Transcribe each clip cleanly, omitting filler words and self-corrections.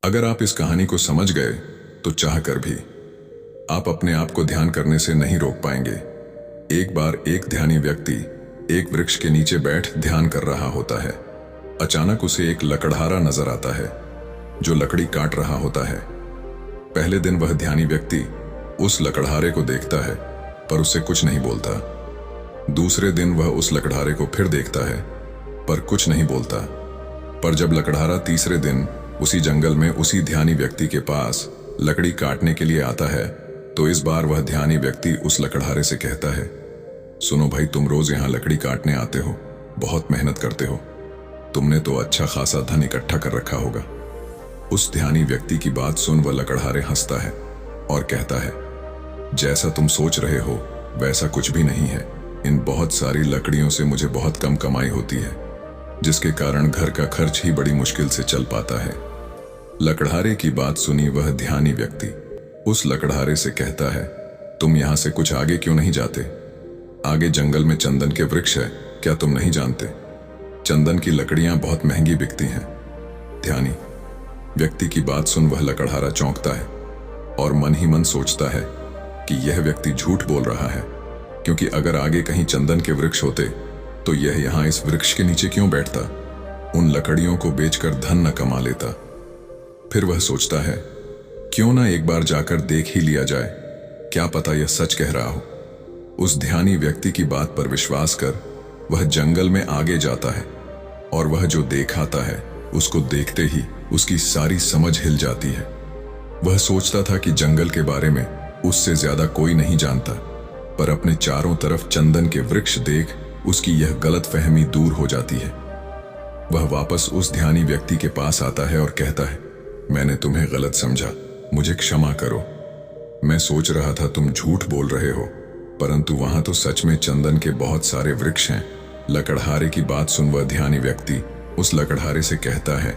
अगर आप इस कहानी को समझ गए तो चाह कर भी आप अपने आप को ध्यान करने से नहीं रोक पाएंगे। एक बार एक ध्यानी व्यक्ति एक वृक्ष के नीचे बैठ ध्यान कर रहा होता है। अचानक उसे एक लकड़हारा नजर आता है जो लकड़ी काट रहा होता है। पहले दिन वह ध्यानी व्यक्ति उस लकड़हारे को देखता है पर उससे कुछ नहीं बोलता। दूसरे दिन वह उस लकड़हारे को फिर देखता है पर कुछ नहीं बोलता। पर जब लकड़हारा तीसरे दिन उसी जंगल में उसी ध्यानी व्यक्ति के पास लकड़ी काटने के लिए आता है तो इस बार वह ध्यानी व्यक्ति उस लकड़हारे से कहता है, सुनो भाई, तुम रोज यहाँ लकड़ी काटने आते हो, बहुत मेहनत करते हो, तुमने तो अच्छा खासा धन इकट्ठा कर रखा होगा। उस ध्यानी व्यक्ति की बात सुन वह लकड़हारे हंसता है और कहता है, जैसा तुम सोच रहे हो वैसा कुछ भी नहीं है। इन बहुत सारी लकड़ियों से मुझे बहुत कम कमाई होती है, जिसके कारण घर का खर्च ही बड़ी मुश्किल से चल पाता है। लकड़हारे की बात सुनी वह ध्यानी व्यक्ति उस लकड़हारे से कहता है, तुम यहां से कुछ आगे क्यों नहीं जाते? आगे जंगल में चंदन के वृक्ष है, क्या तुम नहीं जानते? चंदन की लकड़ियां बहुत महंगी बिकती हैं। ध्यानी व्यक्ति की बात सुन वह लकड़हारा चौंकता है और मन ही मन सोचता है कि यह व्यक्ति झूठ बोल रहा है, क्योंकि अगर आगे कहीं चंदन के वृक्ष होते तो यह यहां इस वृक्ष के नीचे क्यों बैठता, उन लकड़ियों को बेचकर धन न कमा लेता। फिर वह सोचता है, क्यों ना एक बार जाकर देख ही लिया जाए, क्या पता यह सच कह रहा हो। उस ध्यानी व्यक्ति की बात पर विश्वास कर वह जंगल में आगे जाता है और वह जो देख आता है उसको देखते ही उसकी सारी समझ हिल जाती है। वह सोचता था कि जंगल के बारे में उससे ज्यादा कोई नहीं जानता, पर अपने चारों तरफ चंदन के वृक्ष देख उसकी यह गलतफहमी दूर हो जाती है। वह वापस उस ध्यानी व्यक्ति के पास आता है और कहता है, मैंने तुम्हें गलत समझा, मुझे क्षमा करो। मैं सोच रहा था तुम झूठ बोल रहे हो, परंतु वहां तो सच में चंदन के बहुत सारे वृक्ष हैं। लकड़हारे की बात सुन वह ध्यानी व्यक्ति उस लकड़हारे से कहता है,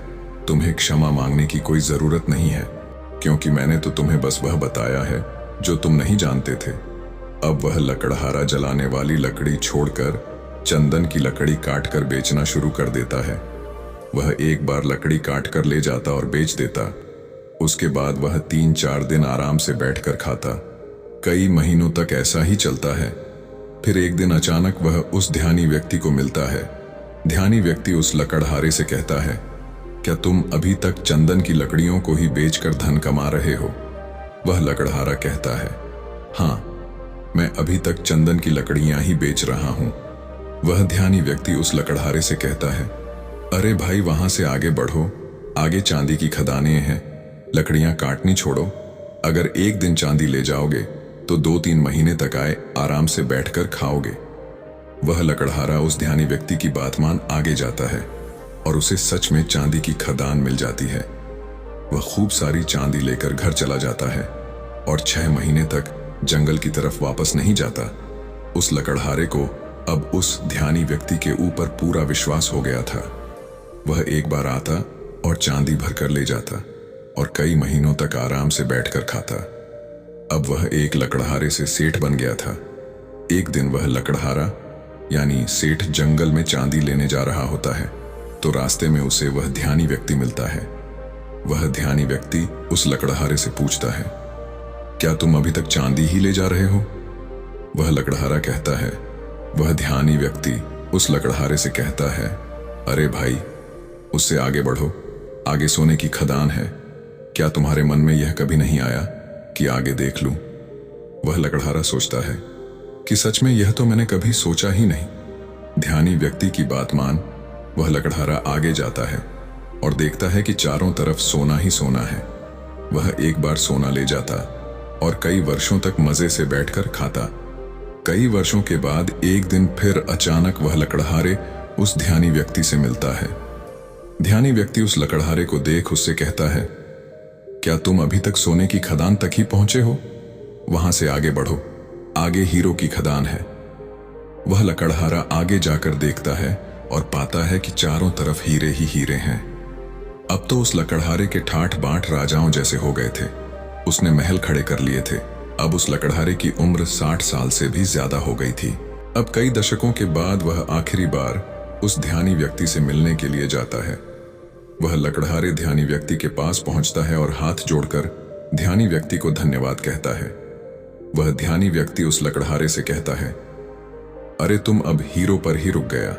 तुम्हें क्षमा मांगने की कोई जरूरत नहीं है, क्योंकि मैंने तो तुम्हें बस वह बताया है जो तुम नहीं जानते थे। अब वह लकड़हारा जलाने वाली लकड़ी छोड़कर चंदन की लकड़ी काटकर बेचना शुरू कर देता है। वह एक बार लकड़ी काटकर ले जाता और बेच देता। उसके बाद वह 3-4 दिन आराम से बैठकर खाता। कई महीनों तक ऐसा ही चलता है। फिर एक दिन अचानक वह उस ध्यानी व्यक्ति को मिलता है। ध्यानी व्यक्ति उस लकड़हारे से कहता है, क्या तुम अभी तक चंदन की लकड़ियों को ही बेचकर धन कमा रहे हो? वह लकड़हारा कहता है, हाँ, मैं अभी तक चंदन की लकड़ियां ही बेच रहा हूं। वह ध्यानी व्यक्ति उस लकड़हारे से कहता है, अरे भाई, वहां से आगे बढ़ो, आगे चांदी की खदानें हैं, लकड़ियां काटनी छोड़ो। अगर एक दिन चांदी ले जाओगे तो 2-3 महीने तक आए आराम से बैठकर खाओगे। वह लकड़हारा उस ध्यानी व्यक्ति की बात मान आगे जाता है और उसे सच में चांदी की खदान मिल जाती है। वह खूब सारी चांदी लेकर घर चला जाता है और 6 महीने तक जंगल की तरफ वापस नहीं जाता। उस लकड़हारे को अब उस ध्यानी व्यक्ति के ऊपर पूरा विश्वास हो गया था। वह एक बार आता और चांदी भरकर ले जाता और कई महीनों तक आराम से बैठकर खाता। अब वह एक लकड़हारे से सेठ बन गया था। एक दिन वह लकड़हारा यानी सेठ जंगल में चांदी लेने जा रहा होता है तो रास्ते में उसे वह ध्यानी व्यक्ति मिलता है। वह ध्यानी व्यक्ति उस लकड़हारे से पूछता है, क्या तुम अभी तक चांदी ही ले जा रहे हो? वह लकड़हारा कहता है। वह ध्यानी व्यक्ति उस लकड़हारे से कहता है, अरे भाई, उससे आगे बढ़ो, आगे सोने की खदान है। क्या तुम्हारे मन में यह कभी नहीं आया कि आगे देख लूं? वह लकड़हारा सोचता है कि सच में यह तो मैंने कभी सोचा ही नहीं। ध्यानी व्यक्ति की बात मान वह लकड़हारा आगे जाता है और देखता है कि चारों तरफ सोना ही सोना है। वह एक बार सोना ले जाता और कई वर्षों तक मजे से बैठकर खाता। कई वर्षों के बाद एक दिन फिर अचानक वह लकड़हारे उस ध्यानी व्यक्ति से मिलता है। ध्यानी व्यक्ति उस लकड़हारे को देख उससे कहता है, क्या तुम अभी तक सोने की खदान तक ही पहुंचे हो? वहां से आगे बढ़ो, आगे हीरो की खदान है। वह लकड़हारा आगे जाकर देखता है और पाता है कि चारों तरफ हीरे ही हीरे हैं। अब तो उस लकड़हारे के ठाठ बांठ राजाओं जैसे हो गए थे। उसने महल खड़े कर लिए थे। अब उस लकड़हारे की उम्र 60 साल से भी ज्यादा हो गई थी। अब कई दशकों के बाद वह आखिरी बार उस ध्यानी व्यक्ति से मिलने के लिए जाता है। वह लकड़हारे ध्यानी व्यक्ति के पास पहुंचता है और हाथ जोड़कर ध्यानी व्यक्ति को धन्यवाद कहता है। वह ध्यानी व्यक्ति उस लकड़हारे से कहता है, अरे तुम अब हीरो पर ही रुक गया,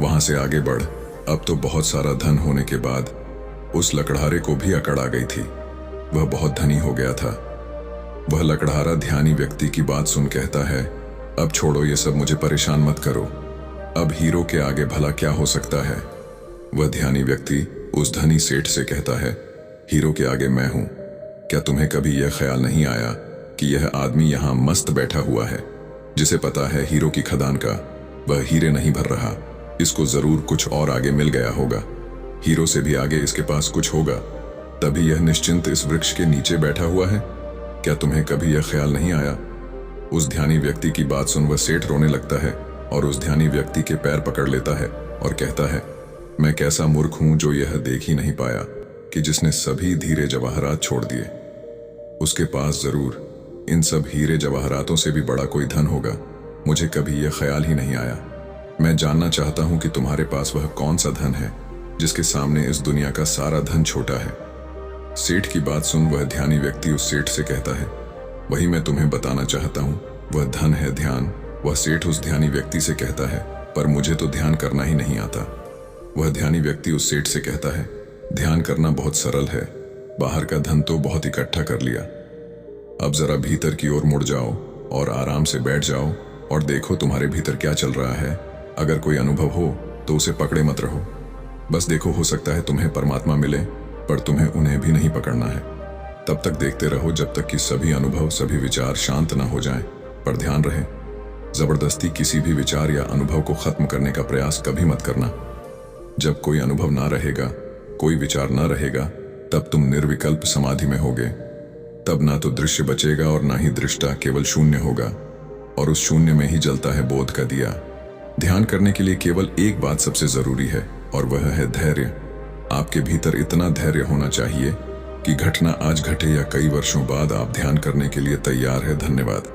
वहां से आगे बढ़। अब तो बहुत सारा धन होने के बाद उस लकड़हारे को भी अकड़ आ गई थी। वह बहुत धनी हो गया था। वह लकड़हारा ध्यानी व्यक्ति की बात सुन कहता है, अब छोड़ो ये सब, मुझे परेशान मत करो। अब हीरो के आगे भला क्या हो सकता है। वह ध्यानी व्यक्ति उस धनी सेठ से कहता है, हीरो के आगे मैं हूं। क्या तुम्हें कभी यह ख्याल नहीं आया कि यह आदमी यहां मस्त बैठा हुआ है, जिसे पता है हीरो की खदान का वह हीरे नहीं भर रहा, इसको जरूर कुछ और आगे मिल गया होगा, हीरो से भी आगे इसके पास कुछ होगा, तभी यह निश्चिंत इस वृक्ष के नीचे बैठा हुआ है। क्या तुम्हें कभी यह ख्याल नहीं आया। उस ध्यानी व्यक्ति की बात सुन वह सेठ रोने लगता है और उस ध्यानी व्यक्ति के पैर पकड़ लेता है और कहता है, मैं कैसा मूर्ख हूं जो यह देख ही नहीं पाया कि जिसने सभी हीरे जवाहरात छोड़ दिए, उसके पास जरूर इन सब हीरे जवाहरातों से भी बड़ा कोई धन होगा। मुझे कभी यह ख्याल ही नहीं आया। मैं जानना चाहता हूं कि तुम्हारे पास वह कौन सा धन है जिसके सामने इस दुनिया का सारा धन छोटा है। सेठ की बात सुन वह ध्यानी व्यक्ति उस सेठ से कहता है, वही मैं तुम्हें बताना चाहता हूं, वह धन है ध्यान। वह सेठ उस ध्यानी व्यक्ति से कहता है, पर मुझे तो ध्यान करना ही नहीं आता। वह ध्यानी व्यक्ति उस सेठ से कहता है, ध्यान करना बहुत सरल है, बाहर का धन तो बहुत इकट्ठा कर लिया, अब जरा भीतर की ओर मुड़ जाओ और आराम से बैठ जाओ और देखो तुम्हारे भीतर क्या चल रहा है। अगर कोई अनुभव हो तो उसे पकड़े मत रहो, बस देखो, हो सकता है तुम्हें परमात्मा मिले, पर तुम्हें उन्हें भी नहीं पकड़ना है। तब तक देखते रहो जब तक कि सभी अनुभव, सभी विचार शांत ना हो जाएं, पर ध्यान रहे, जबरदस्ती किसी भी विचार या अनुभव को खत्म करने का प्रयास कभी मत करना। जब कोई अनुभव ना रहेगा, कोई विचार ना रहेगा, तब तुम निर्विकल्प समाधि में होगे। तब ना तो दृश्य बचेगा और ना ही दृष्टा, केवल शून्य होगा, और उस शून्य में ही जलता है बोध का दिया। ध्यान करने के लिए केवल एक बात सबसे जरूरी है, और वह है धैर्य। आपके भीतर इतना धैर्य होना चाहिए कि घटना आज घटे या कई वर्षों बाद आप ध्यान करने के लिए तैयार है। धन्यवाद।